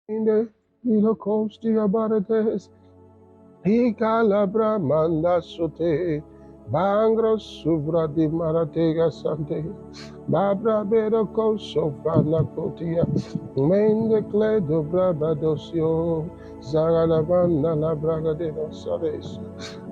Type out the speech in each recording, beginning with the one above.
in the little coast, the abarates, he calabra manda sote, bangro subra di maratega sante, babra bero coso fana cotia, mende cledo brabadosio, zagala banda la braga de nosares,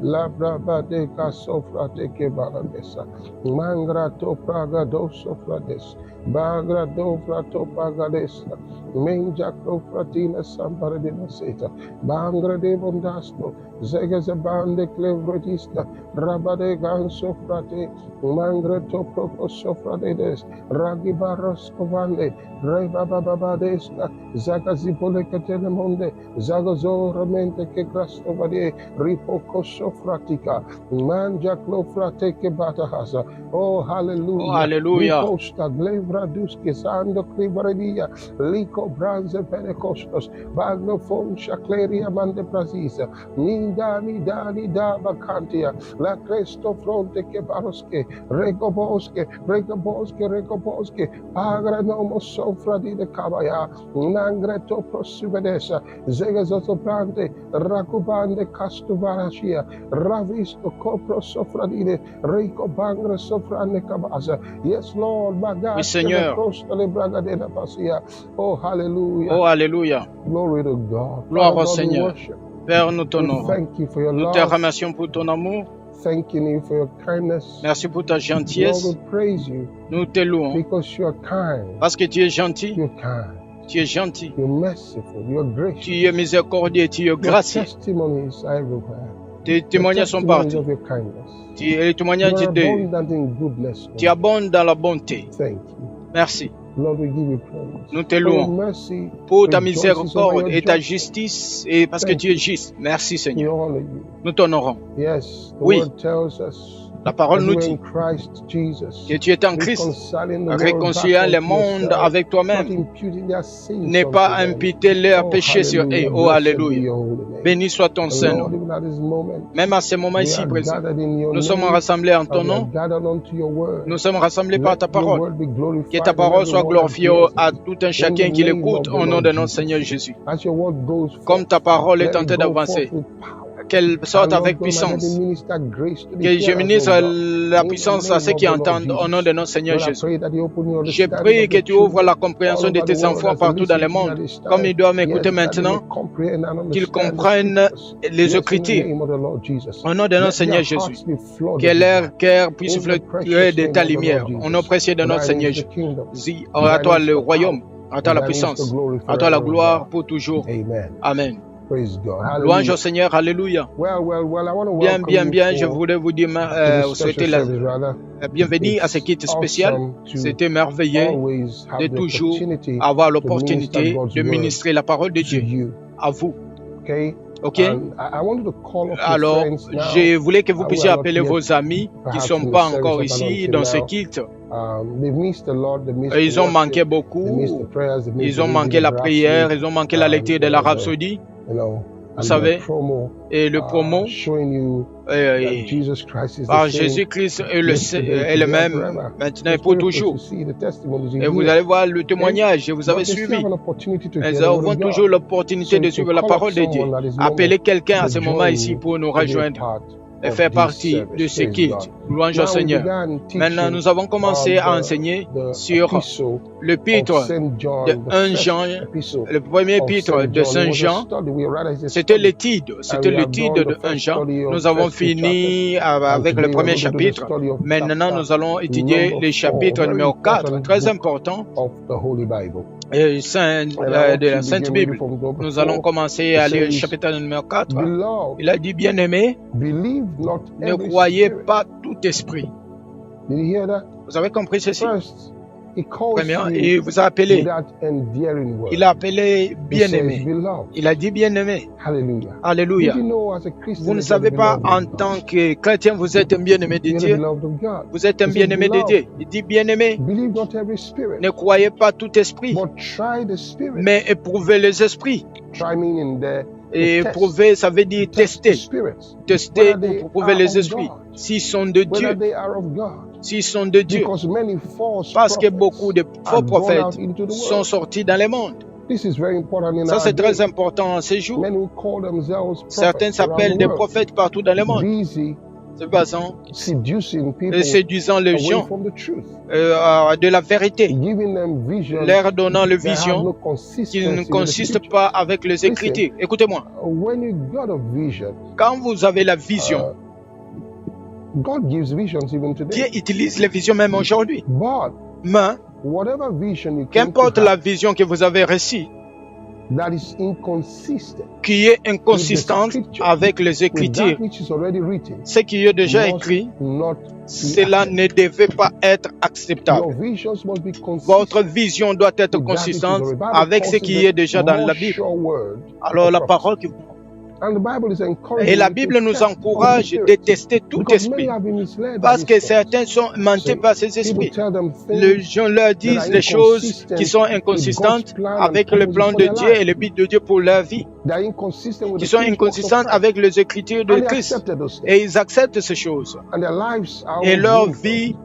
la braba de casofra de que barandesa, mangra to praga doso frades, bagra dovra to pagadesa, menja cofratina sampara de naseta, bangra de bondasto, zegazabande clevrotista, rabade ganso frate, mangra to proposo fradedes, ragibaros covande, rebababadesta, zagazipole catelemonde, zagazoramente che grastovade, ripocoso fratica, manja clofrate che batahasa. Oh, hallelujah. Oh, hallelujah. Riposta, glevra duske, sando clivaredia, lico branze penecostos, bagno foncha cleria mande prazisa, nida vacantia, la cresto fronte che barosche, regobosche, agra nomo sofra di de cabaya, nangreto prosuvedesa, zegazosoprante, racubande castuvarachia, ravisto copro sofradide, rico bangre sofrane cabasa. Yes, Lord, Oui, Seigneur. oh, hallelujah. Oh, alléluia. Glory to God. Gloire Father au God, we Seigneur. worship. Père, nous We t'honorons. thank you for your Nous te love. remercions pour ton amour. Thanking you for your kindness. Merci pour ta Lord, gentillesse. we praise you Nous te louons because you are kind. parce que tu es gentil. You're kind. Tu es gentil. You're merciful. You're gracious. Tu es miséricordieux. Tu es Your gracieux. testimonies are everywhere. Tes témoignages sont Testimonies partout. of your kindness. Tu es le témoignage You are de abundant in goodness. Tu abondes dans la bonté. Thank you. Merci. Lord, we give you praise. Nous te For your louons mercy pour ta rejoices over miséricorde your et ta justice. justice et parce que Thank tu es juste. Merci We Seigneur. honor you. Nous t'honorons. Yes, the Oui. word tells us La parole that nous you are dit in Christ Jesus, que tu es en Christ, reconciling the world réconciliant back le unto monde yourself, avec not toi-même. imputing their sins N'aie pas unto them. imputé leurs Oh, péchés sur eux. hallelujah. Oh, Blessed be alléluia. your holy name. Béni soit ton And saint Lord, nom. even at this moment, Même à ce moment we ici are présent, gathered in your nous sommes name, rassemblés en and ton we are nom. gathered unto your word. Nous sommes rassemblés par ta Let your parole. word be Que glorified ta in parole soit everyone that glorifiée hears à it. tout un In chacun the qui name l'écoute of au the nom Lord de notre Seigneur Jesus. Jésus. As your word goes Comme forth, ta parole est let en it train go d'avancer, forth with power. qu'elle sorte And Lord avec God, let it puissance. minister grace to the Que je hearers, ministre oh God. la In the puissance à name ceux of qui the Lord entendent au nom Jesus. de notre Seigneur Lord, I Jésus. pray that you open the Je understanding prie of que your tu ouvres children la all compréhension de over the tes world enfants as they partout dans le listen to me monde, at this comme time. ils doivent Yes, m'écouter that they may maintenant, comprehend and qu'ils understand the comprennent scriptures. les Yes, in the Écritures name of the Lord Jesus. au nom de notre Let their Seigneur Jésus. hearts be flooded Que with leur light. cœur puisse In the fleurir precious de name ta of the Lord lumière, au nom Jesus. précieux de For notre thine Seigneur is the Jésus. kingdom, À thine toi is le the power, royaume, à toi and la thine is the puissance, glory à toi la forever and gloire ever. pour toujours. Amen. Amen. Praise God. Louange Hallelujah. au Seigneur, alléluia. Well, I want to Bien, welcome bien, you bien, je for voulais vous dire, to this vous special souhaiter service, rather. la bienvenue à ce It's culte spécial. awesome to C'était merveilleux always de have the toujours opportunity avoir to minister l'opportunité God's de word ministrer la parole de to Dieu you. à vous. Okay? Ok? And I wanted to call up your Alors, friends now. je voulais que vous who puissiez are not appeler yet vos amis qui ne perhaps sont in the pas service encore up ici until dans ce now. culte. They've missed the Lord, they missed the Ils ont manqué worship, they missed the beaucoup. prayers, they missed Ils the ont manqué reading la of prière, Rhapsody, ils ont manqué la lecture de la the Rhapsodie, you know, vous and savez, the promo et le promo. showing you that Jesus Christ is the Par same Jésus-Christ est yesterday, le today, and même, forever. maintenant et It's pour beautiful to toujours. see the testimonies Et you vous hear. allez voir le témoignage, et vous avez But they still suivi. have an opportunity to Elles hear the word auront of toujours God. l'opportunité So de you can suivre la call up parole de Dieu. someone at this moment Appelez quelqu'un à to ce moment join ici you pour nous to be a rejoindre part et of faire this partie de service. ce Praise culte. God. Louange au Now we Seigneur. began Maintenant, teaching nous avons commencé à enseigner the sur epistle of l'épître Saint de John, the 1 first Jean, epistle le premier of épître Saint de John. It Saint was a Jean. study. We read as a C'était study, l'étude, and c'était we have l'étude done the de 1 first Jean. study of Nous the avons first two chapters, fini and avec le today we're premier going to do the chapitre. study of Maintenant, chapter nous allons étudier number le 4, chapitre very numéro 4, important très book important, of the Holy Bible. And I want De la to Sainte begin reading Bible. from number Nous allons 4. commencer It à lire le says, chapitre numéro 4. Beloved, Il a dit, bien-aimé, believe not ne every croyez spirit. pas tout esprit. Did you hear that? Vous avez compris ceci? First, he calls Premièrement, you il vous a appelé. with that endearing word. Il a appelé He says, bien-aimé. beloved. Il a dit bien-aimé. Hallelujah. Alléluia. Did you know as a Christian Vous ne that you're the savez pas, beloved en of God? tant que chrétien, vous êtes un bien-aimé de You're the Dieu. beloved of God. Vous êtes un He says, bien-aimé de beloved, Dieu. Il dit bien-aimé. believe not every spirit, Ne croyez pas tout esprit, but try the spirits. mais éprouvez les esprits. Try meaning the Et test. éprouver, ça veut dire Test the tester. spirits. Tester Whether they pour prouver are les of esprits. God. S'ils sont de Whether Dieu. they are of God. S'ils sont de Dieu. Because many false Parce que prophets beaucoup de faux are gone prophètes out into the sont world. sortis dans le monde. This is very important in Ça, our c'est très day. important en ces jours. Many call themselves Certains prophets around s'appellent the des world, prophètes partout dans le monde, busy se basant seducing et people séduisant les away gens from the truth, de la vérité, giving them visions leur donnant les that have visions no qui ne consistency with the consistent scriptures. pas avec les Écritures. Écoutez-moi, When you got a vision, quand vous avez la vision, God gives visions even Dieu today. utilise les visions même aujourd'hui. But Mais, whatever vision you came to qu'importe la have vision que vous avez reçue, that is inconsistent qui est inconsistante avec les with Écritures, that which is already written, ce qui est déjà must écrit, not be cela accepted. ne devait pas être acceptable. Your visions must be Votre consistent vision doit être with that which is consistante already. Bible avec calls ce it qui est the déjà dans la more Bible. sure word Alors of la prophecy. parole qui... And the Bible is encouraging Et la you Bible to nous test all encourage the de spirits, tester tout because many esprit. have been misled by Parce que these things. certains sont mentés So par ces people esprits. tell them Les things gens leur that disent are des choses inconsistent qui sont with God's inconsistantes plan and avec le purpose plan for de their Dieu life. et le but de Dieu pour leur vie. They are inconsistent with Qui the sont finished works of inconsistantes Christ. avec les Écritures de And they Christ. accepted those things. Et ils acceptent ces choses. And their lives are Et always leurs ruined. vies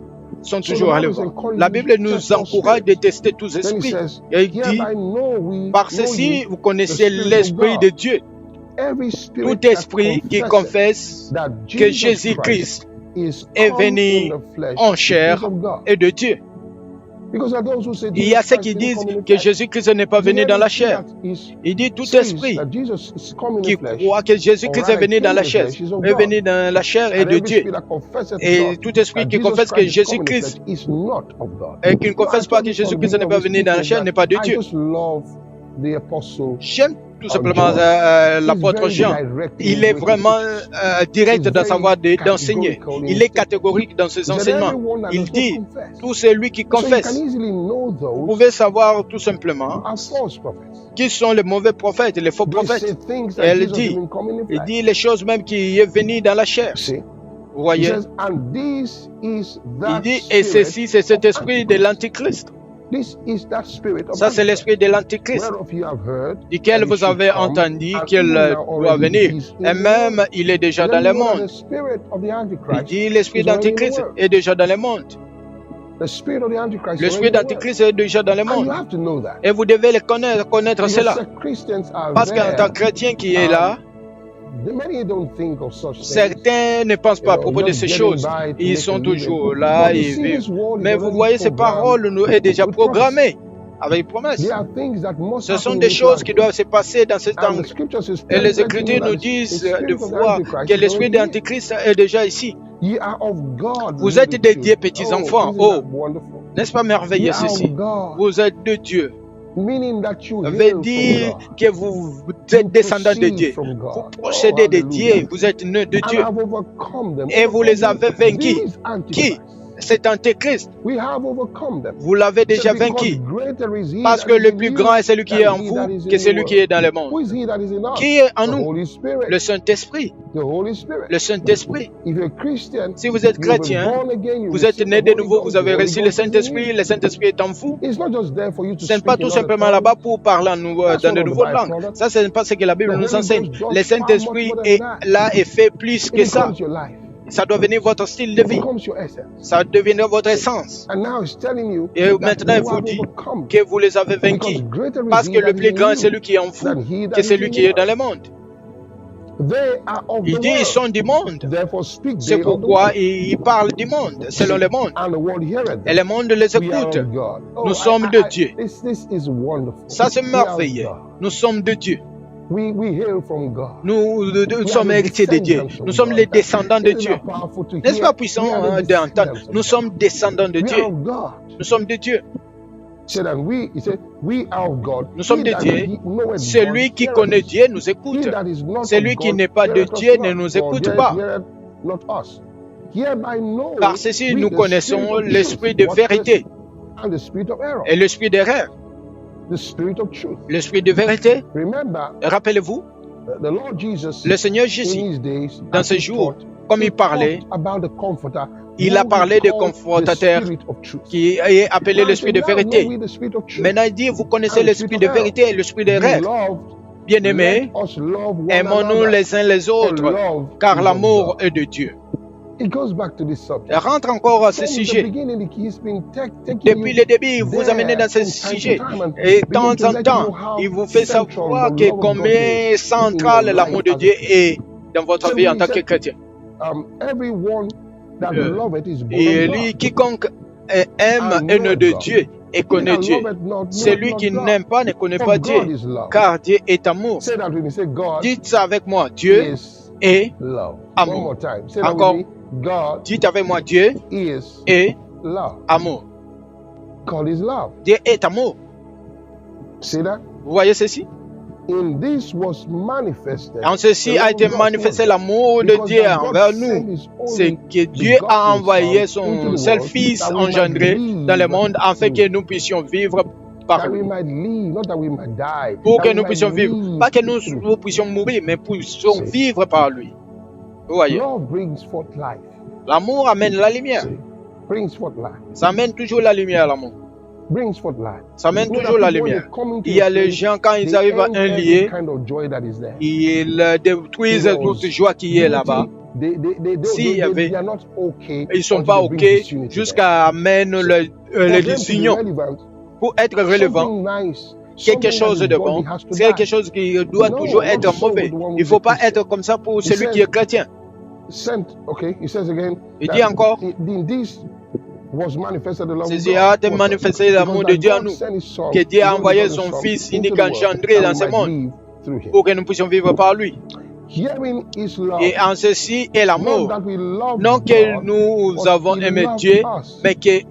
sont So toujours the à Bible is l'avant. encouraging La you Bible to nous test all encourage de spirits. tester tous les Then he esprits. says, Et il dit, hereby know we par know ceci, ye vous the connaissez Spirit of l'Esprit de God. Dieu. Every spirit Tout that esprit qui confesseth confesse that que Jesus Christ Jésus-Christ is est come in venu the flesh en is chair of God. et de Dieu. Because there are those who say Il y a Jesus ceux Christ qui didn't disent come in the que flesh. Jésus-Christ n'est pas So venu here dans they la see chair. that he Il dit tout says esprit that Jesus is come in qui the flesh, croit que or Jésus-Christ est rather venu dans came la in the chair, flesh, is of est God. venu dans la chair et And de every Dieu. spirit that confesseth Et not tout esprit that qui Jesus confesse que Christ is come in the flesh Jésus-Christ is not of God. et qui ne You know, I confesse pas told que you from the Jésus-Christ n'est beginning pas of this venu dans la teaching chair n'est pas de that I Dieu. just love the apostle J'aime tout simplement John. l'apôtre Very Jean. direct in Il the est way he vraiment teaches. direct He's dans sa very voie d'enseigner. categorical in Il his est statement. catégorique dans ses He said enseignements. everyone that Il does not dit, confess. tout celui qui So you can confesse, easily know vous those pouvez savoir tout simplement are false prophets. qui sont les mauvais prophètes et les faux They prophètes. say things Et that elle Jesus dit, didn't come in the il flesh. dit les choses même qui est venu dans la chair. See? Vous He voyez? says, and this is Il that dit, et spirit ceci, c'est cet of esprit de Antichrist. l'Antichrist. This is that spirit of Ça, c'est Antichrist, l'esprit de l'Antichrist, whereof you have heard duquel that it vous should avez come, entendu and qu'il even now doit already venir. it is in Et the même, world. il est déjà And dans then le we know that monde. the spirit of the Il Antichrist dit, l'esprit is already in the d'Antichrist world. est déjà dans le monde. The spirit of the Antichrist is L'esprit already in the world. d'Antichrist est déjà dans le And you monde. have to know that. Et vous devez le connaître Because cela. the Christians are Parce qu'en tant there. que chrétien qui est là, Many don't think of such things. certains ne pensent pas à propos de ces choses. Ils sont toujours là et vivent. Mais vous voyez, ces paroles nous est déjà programmées avec promesse. Ce sont des choses qui doivent se passer dans cet angle. Et les Écritures nous disent de voir que l'esprit d'Antichrist est déjà ici. Vous êtes des dieux petits-enfants. Oh, n'est-ce pas merveilleux ceci? Vous êtes de Dieu. Ça veut dire que vous êtes descendants de Dieu. Vous procédez de Dieu. Vous êtes nés de Dieu. Et vous les avez vaincus. Qui? C'est Antéchrist. Vous l'avez déjà vaincu. Parce que le plus grand est celui qui est en vous que celui qui est dans le monde. Qui est en nous? Le Saint-Esprit. Le Saint-Esprit. Si vous êtes chrétien, vous êtes né de nouveau, vous avez reçu le Saint-Esprit, le Saint-Esprit est en vous. Ce n'est pas tout simplement là-bas pour parler dans de nouvelles langues. Ça, ce n'est pas ce que la Bible nous enseigne. Le Saint-Esprit est là et fait plus que ça. Ça doit devenir votre style de vie. Ça doit devenir votre essence. Et maintenant, il vous dit que vous les avez vaincus. Parce que le plus grand est celui qui est en vous que celui qui est dans le monde. Il dit ils sont du monde. C'est pourquoi il parle du monde, selon le monde. Et le monde les écoute. Nous sommes de Dieu. Ça, c'est merveilleux. Nous sommes de Dieu. Nous sommes héritiers de Dieu. Nous sommes les descendants de Dieu. N'est-ce pas puissant d'entendre? Nous sommes descendants de Dieu. Nous sommes de Dieu. Nous sommes de Dieu. Celui qui connaît Dieu nous écoute. Celui qui n'est pas de Dieu ne nous écoute pas. Par ceci, nous connaissons l'esprit de vérité et l'esprit d'erreur. L'esprit de vérité. Rappelez-vous, le Seigneur Jésus, dans ce jour, comme il parlait, il a parlé de confortateur qui est appelé l'esprit de vérité. Maintenant, il dit, vous connaissez l'esprit de vérité et l'esprit d'erreur. Bien-aimés, aimons-nous les uns les autres, car l'amour est de Dieu. rentre encore à ce sujet. Depuis le début, il vous amène dans ce sujet. Et de temps en temps, il vous fait savoir que combien central l'amour de Dieu est dans votre vie en tant que chrétien. Et lui, quiconque aime de Dieu et connaît Dieu. Celui qui n'aime pas ne connaît pas Dieu, car Dieu est amour. Dites ça avec moi, Dieu est amour. Encore, dites avec moi, Dieu est amour. Dieu est amour. Vous voyez ceci? En ceci a été manifesté l'amour de Dieu envers nous. C'est que Dieu a envoyé son seul Fils engendré dans le monde afin que nous puissions vivre par lui. Pour que nous puissions vivre. Pas que nous puissions mourir, mais puissions vivre par lui. Vous voyez? L'amour amène la lumière. Ça amène toujours la lumière, l'amour. Ça amène toujours la lumière. Il y a les gens, quand ils arrivent à un lieu, ils détruisent toute joie qui est là-bas. S'il y avait, ils ne sont pas OK jusqu'à amener les dysunions pour être relevant. Quelque chose de bon, c'est quelque chose qui doit toujours être mauvais. Il ne faut pas être comme ça pour celui qui est chrétien. Il dit encore, c'est a manifesté l'amour de Dieu en nous, que Dieu a envoyé son Fils unique engendré dans ce monde pour que nous puissions vivre par lui. Et en ceci est l'amour. Non que nous avons aimé Dieu, mais que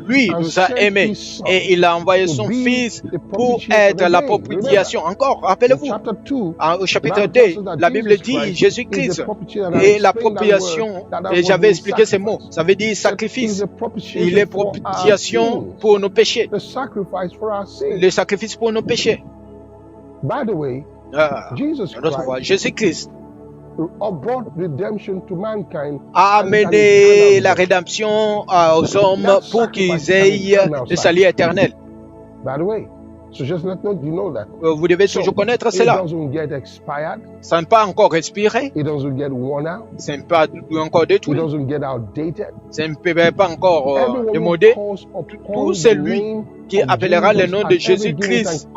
lui nous a aimés. Et il a envoyé son Fils pour être la propitiation. Encore, rappelez-vous, au chapitre 2, la Bible dit Jésus-Christ et la propitiation. Et j'avais expliqué ces mots. Ça veut dire sacrifice. Il est propitiation pour nos péchés. Le sacrifice pour nos péchés. Jésus-Christ a amené la rédemption aux hommes pour qu'ils aient le salut éternel. Vous devez toujours connaître cela. Ça n'est pas encore expiré. Ça n'est pas encore détruit. Ça ne peut pas encore démodé. Tout celui qui appellera le nom de Jésus-Christ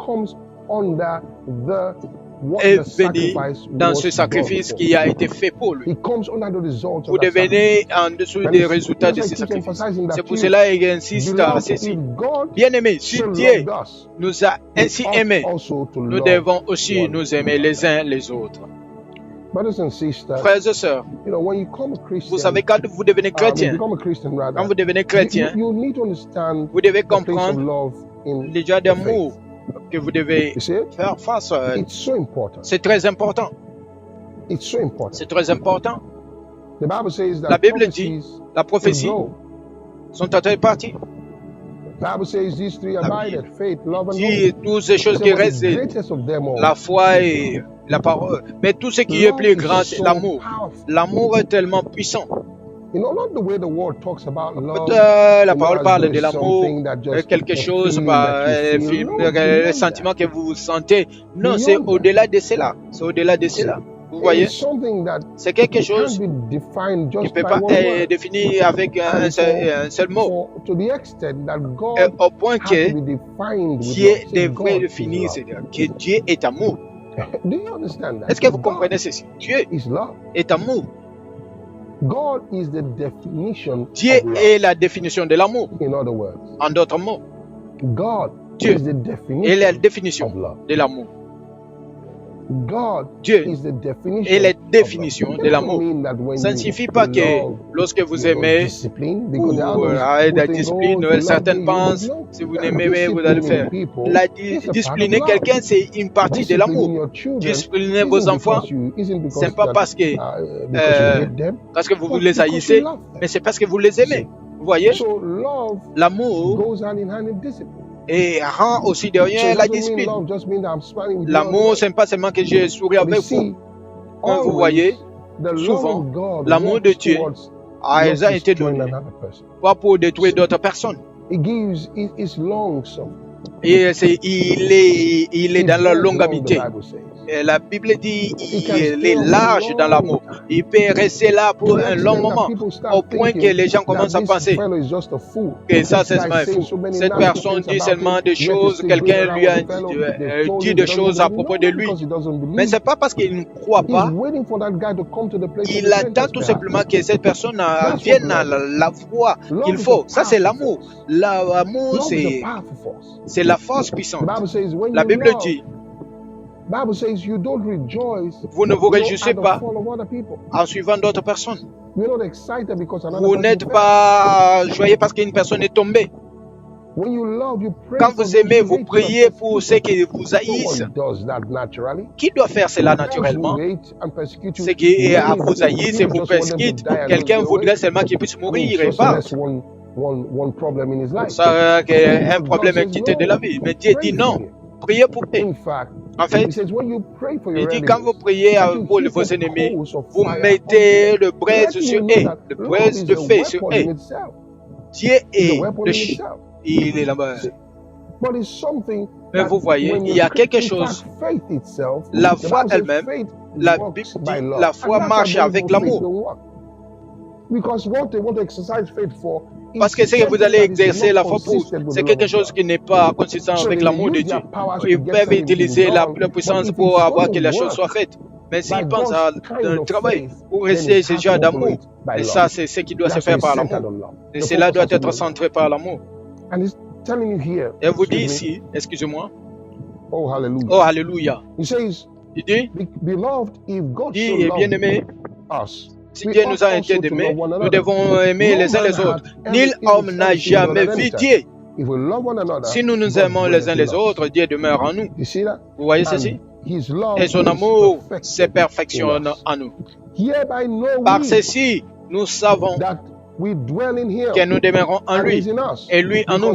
est venu dans ce sacrifice qui a été fait pour lui. Vous devenez en dessous des résultats de ce sacrifice. C'est pour cela qu'il insiste à ceci. Bien-aimés, si Dieu nous a ainsi aimés, nous devons aussi nous aimer les uns les autres. Frères et sœurs, vous savez, quand vous devenez chrétien, vous devez comprendre déjà d'amour que vous devez faire face à. C'est très important. C'est très important. La Bible dit, la prophétie sont en train de partir. La Bible dit toutes ces choses qui restent, la foi et la parole. Mais tout ce qui est plus grand, c'est l'amour. L'amour est tellement puissant. La parole parle de l'amour, quelque chose, le sentiment que vous sentez. Non, c'est au-delà de cela. C'est au-delà de cela. Vous voyez, c'est quelque chose qui ne peut pas être défini avec un seul mot. Et au point que Dieu devrait définir, c'est-à-dire que Dieu est amour. Est-ce que vous comprenez ceci? Dieu est amour. Dieu est la définition de l'amour. En d'autres mots, Dieu est la définition de l'amour. Dieu est la définition de l'amour. Ça ne signifie pas que lorsque vous aimez, vous avez la discipline, certaines pensent, si vous n'aimez, vous allez faire. Discipliner quelqu'un, c'est une partie de l'amour. Discipliner vos enfants, ce n'est pas parce que vous les haïssez, mais c'est parce que vous les aimez. Vous voyez, l'amour et rend aussi derrière la discipline. L'amour, ce n'est pas seulement que je souris avec vous. Comme vous voyez, souvent, l'amour de Dieu a été donné, pas pour détruire d'autres personnes. Et il est dans la longanimité. la Bible dit qu'il est large dans l'amour. Il peut rester là pour un long moment, au point que les gens commencent à penser que ça c'est fou. Cette personne dit seulement des choses, quelqu'un lui a dit des choses à propos de lui. Mais ce n'est pas parce qu'il ne croit pas. Il attend tout simplement que cette personne vienne à la voie qu'il faut. Ça c'est l'amour. L'amour c'est la force puissante. La Bible dit, vous ne vous réjouissez pas en suivant d'autres personnes. Vous n'êtes pas joyeux parce qu'une personne est tombée. Quand vous aimez, vous priez pour ceux qui vous haïssent. Qui doit faire cela naturellement? Ceux qui vous haïssent et vous persécutent. Quelqu'un voudrait seulement qu'il puisse mourir et partir. Ça c'est un problème quitté de la vie. Mais Dieu dit non. Priez pour eux. En fait, il dit quand vous priez pour vos ennemis, vous mettez le braise sur eux, le braise de feu sur eux. Dieu est il est là-bas. Mais vous voyez, il y a quelque chose. La foi elle-même, la Bible dit, la foi marche avec l'amour. Parce que ce que vous allez exercer la foi pour, c'est quelque chose qui n'est pas consistant avec l'amour de Dieu. Ils peuvent utiliser la puissance pour avoir que la chose soit faite. Mais s'ils pensent à un travail pour rester ce genre d'amour, et ça c'est ce qui doit se faire par l'amour. Et cela doit être centré par l'amour. Et vous dit ici, excusez-moi, oh alléluia, il dit, bien-aimé, si Dieu nous a été d'aimer, nous devons aimer les uns les autres. Nul homme n'a jamais vu Dieu. Si nous nous aimons les uns les autres, Dieu demeure en nous. Vous voyez ceci? Et son amour se perfectionne en nous. Par ceci, nous savons que nous demeurons en lui et lui en nous,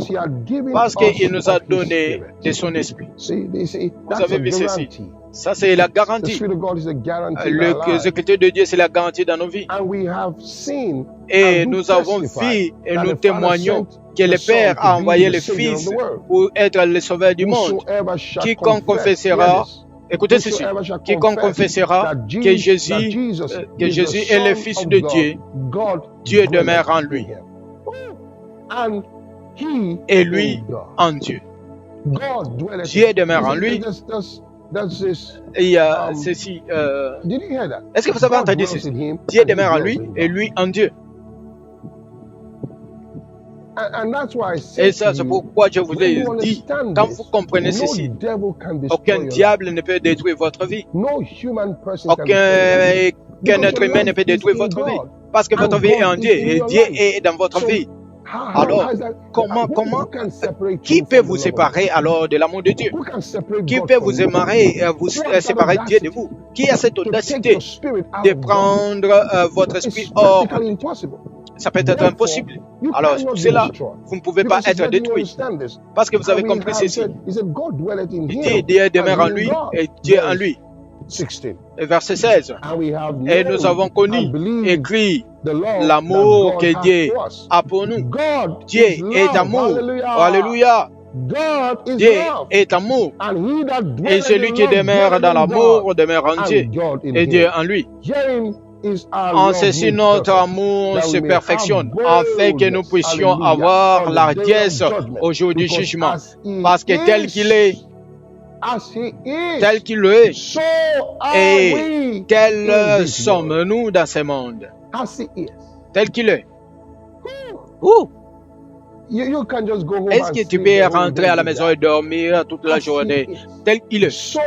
parce qu'il nous a donné de son esprit. Vous avez vu ceci? Ça, c'est la garantie. L'exécuteur de Dieu, c'est la garantie dans nos vies. Et nous avons vu et nous témoignons que le Père a envoyé le Fils pour être le sauveur du monde. Quiconque confessera, écoutez ceci, quiconque confessera que Jésus est le Fils de Dieu, Dieu demeure en lui. Et lui en Dieu. Dieu demeure en lui. Et il y a ceci. Est-ce que vous avez entendu ceci? Dieu demeure en lui et lui en Dieu. Et ça, c'est pourquoi je vous ai dit, quand vous comprenez ceci, aucun diable ne peut détruire votre vie. Aucun être humain ne peut détruire votre vie. Parce que votre vie est en Dieu et Dieu est dans votre vie. Alors, qui peut vous séparer alors de l'amour de Dieu? Qui peut vous séparer de Dieu de vous? Qui a cette audacité de prendre votre esprit hors? Ça peut être impossible. Alors, c'est là, vous ne pouvez pas être détruit. Parce que vous avez compris ceci. Il dit, Dieu demeure en lui et Dieu en lui. Et verset 16. Et nous avons connu, écrit, l'amour que Dieu a pour nous. Dieu est amour. Alléluia. Dieu est amour. Et celui qui demeure dans l'amour demeure en Dieu. Et Dieu en lui. En ceci, notre amour se perfectionne, afin que nous puissions avoir la hardiesse au jour du jugement. Parce que tel qu'il est, et tels sommes-nous dans ce monde. Tel qu'il est. Est-ce que tu peux rentrer à la maison et dormir toute la journée? Tel qu'il est.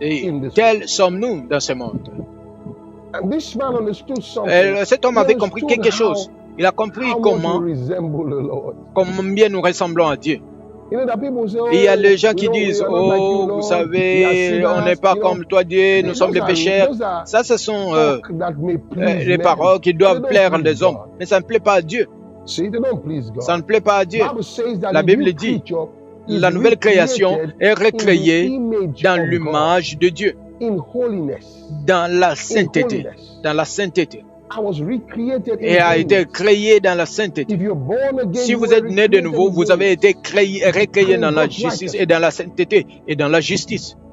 Et tels sommes-nous dans ce monde. Cet homme avait compris quelque chose. Il a compris combien nous ressemblons à Dieu. Il y a les gens qui disent, oh, vous savez, on n'est pas comme toi Dieu, nous sommes des pécheurs. Ça, ce sont les paroles qui doivent plaire aux hommes. Mais ça ne plaît pas à Dieu. Ça ne plaît pas à Dieu. La Bible dit, la nouvelle création est recréée dans l'image de Dieu, dans la sainteté, et a été créé dans la sainteté. Si vous êtes né de nouveau, vous avez été recréé dans la justice et dans la sainteté et dans la justice.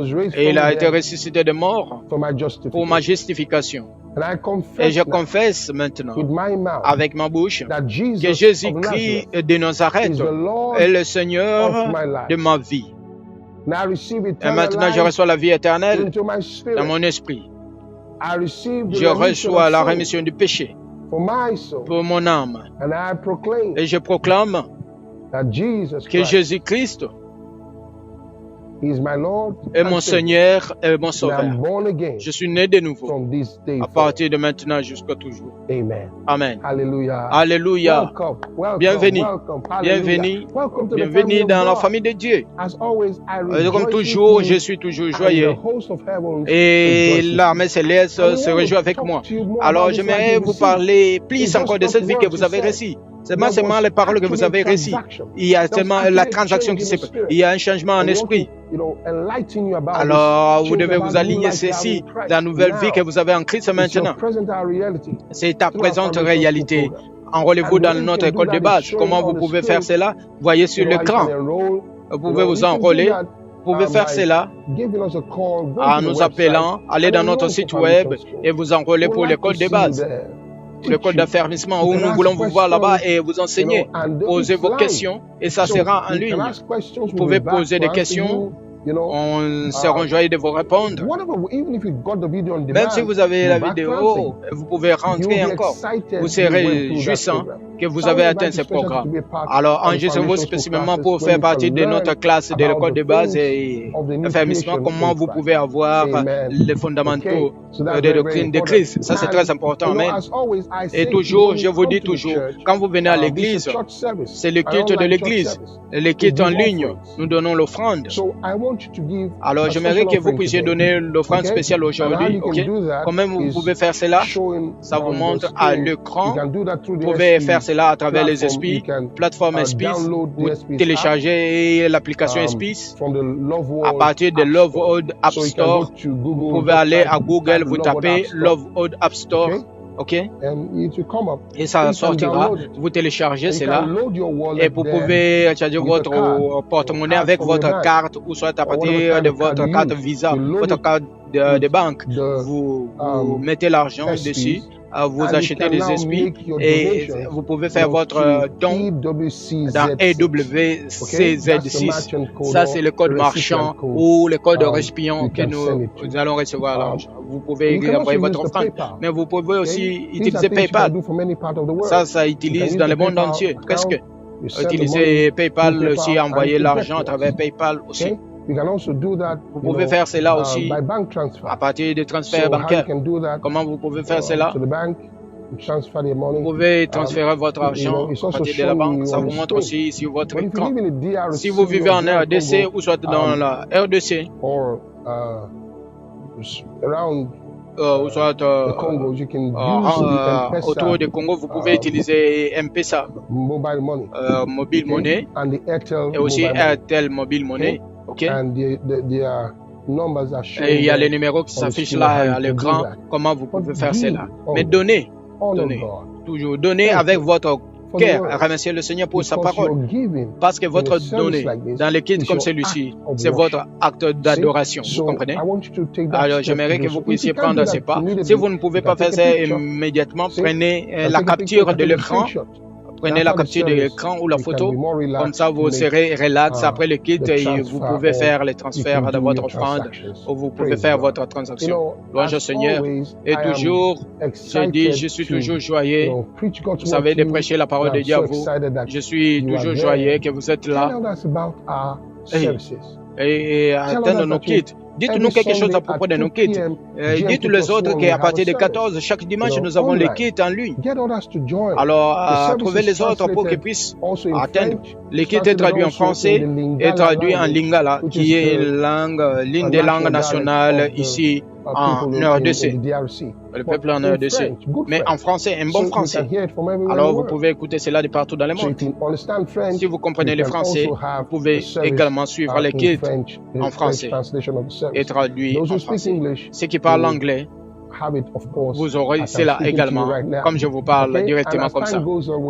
was raised Et il from a the été dead ressuscité de mort for my pour ma justification. justification. Et je confesse maintenant avec ma bouche que Jésus-Christ de Nazareth est le Seigneur de ma vie. Et maintenant, je reçois la vie éternelle dans mon esprit. Je reçois la rémission du péché pour mon âme. Et je proclame que Jésus-Christ est mon Seigneur et mon Sauveur. Je suis né de nouveau à partir de maintenant jusqu'à toujours. Amen. Alléluia. Bienvenue. Bienvenue. Bienvenue dans la famille de Dieu. Comme toujours, je suis toujours joyeux. Et l'armée céleste se réjouit avec moi. Alors, j'aimerais vous parler plus encore de cette vie que vous avez reçue. C'est seulement les paroles que vous avez reçues. Il y a tellement la transaction qui se fait. Il y a un changement en esprit. Alors, vous devez vous aligner ceci, la nouvelle vie que vous avez en Christ maintenant. C'est ta présente réalité. Enrôlez-vous dans notre école de base. Comment vous pouvez faire cela? Voyez sur l'écran. Vous pouvez vous enrôler. Vous pouvez faire cela en nous appelant, aller dans notre site web et vous enrôler pour l'école de base. L'école d'affermissement où nous voulons vous voir là-bas et vous enseigner. Posez vos questions et ça sera en ligne. Vous pouvez poser des questions. On sera joyeux de vous répondre. Même si vous avez la vidéo, vous pouvez rentrer encore. Vous serez jouissant que vous avez atteint ce programme. Alors, enregistrez-vous spécifiquement pour faire partie de notre classe de l'école de base et affermissement, comment vous pouvez avoir les fondamentaux des doctrines de Christ. Ça, c'est très important. Amen. Et toujours, je vous dis toujours, quand vous venez à l'église, c'est le culte de l'église. Le culte en ligne, nous donnons l'offrande. Alors, j'aimerais que vous puissiez donner l'offrande spéciale aujourd'hui. Comment vous pouvez faire cela? Ça vous montre à l'écran. Vous pouvez faire cela à travers les Espices, plateforme Espices. Vous téléchargez l'application Espices à partir de Lovewood App Store. Vous pouvez aller à Google, vous tapez Lovewood App Store. OK? Et ça sortira. Vous téléchargez cela et vous pouvez charger votre porte-monnaie avec votre carte ou soit à partir de votre carte Visa, votre carte de banque. Vous mettez l'argent dessus. Vous achetez des esprits et vous pouvez faire votre don dans EWCZ6. Ça, c'est le code marchand ou le code récipient que nous allons recevoir l'argent. Vous pouvez envoyer votre offrande, mais vous pouvez aussi utiliser PayPal. Ça utilise dans le monde entier, presque. Utiliser PayPal aussi, envoyer l'argent à travers PayPal aussi. Vous pouvez faire cela aussi à partir de transferts bancaires. Comment vous pouvez faire cela? Vous pouvez transférer votre argent à partir de la banque. Ça vous montre aussi sur votre écran. Si vous vivez en RDC ou soit dans la RDC, ou soit autour du Congo, vous pouvez utiliser M-Pesa, Mobile Money, et aussi Airtel Mobile Money. OK? Et il y a les numéros qui s'affichent là à l'écran. Comment vous pouvez faire cela? Mais donnez. Toujours donnez avec votre cœur. Remerciez le Seigneur pour sa parole. Parce que votre donné dans les kits comme celui-ci, c'est votre acte d'adoration. Vous comprenez? Alors, j'aimerais que vous puissiez prendre ces pas. Si vous ne pouvez pas faire ça immédiatement, prenez la capture de l'écran. Prenez la capture de l'écran ou la photo, comme ça vous serez relax après le kit et vous pouvez faire les transferts de votre offrande ou vous pouvez faire votre transaction. Louange au Seigneur. Et toujours, je dis, je suis toujours joyeux. Vous savez de prêcher la parole de Dieu à vous. Je suis toujours joyeux que vous êtes là. Et atteindre nos kits. Dites-nous quelque chose à propos de nos kits. Dites les autres qu'à partir de 14, chaque dimanche, nous avons les kits en ligne. Alors, trouvez les autres pour qu'ils puissent atteindre. Les kits est traduit en français et traduit en lingala, qui est l'une des langues nationales ici en RDC. Le peuple en RDC. Mais en français, un bon français. Alors, vous pouvez écouter cela de partout dans le monde. Si vous comprenez le français, vous pouvez également suivre les kits en français et traduit en français. Ceux qui parlent anglais, vous aurez cela également, comme je vous parle directement comme ça.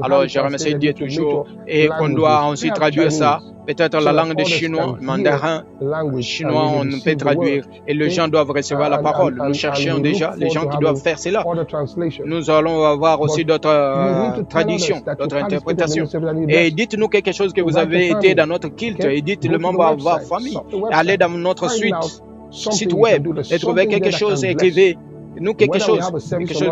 Alors, je remercie Dieu toujours et qu'on doit aussi traduire ça. Peut-être la langue des Chinois, mandarin, chinois, on peut traduire et les gens doivent recevoir la parole. Nous cherchons déjà les gens qui doivent faire cela. Nous allons avoir aussi d'autres traductions, d'autres interprétations. Et dites-nous quelque chose que vous avez été dans notre culte et dites le membre à votre famille. Allez dans notre site web et trouvez quelque chose, écrivez-nous quelque chose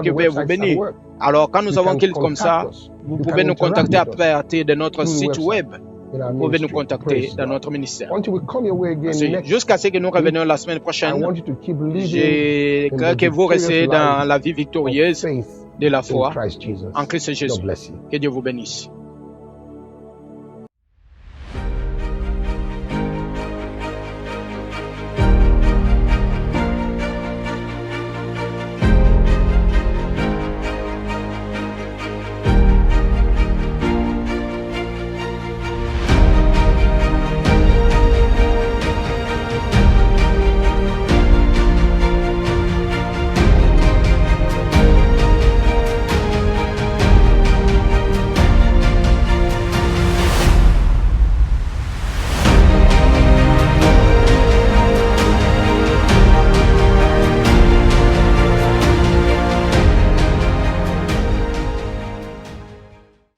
qui peut vous bénir. Alors, quand nous avons un culte comme ça, vous pouvez nous contacter à partir de notre site web. Vous pouvez nous contacter dans notre ministère. Jusqu'à ce que nous revenions la semaine prochaine, je crois que vous restez dans la vie victorieuse de la foi en Christ Jésus. Que Dieu vous bénisse.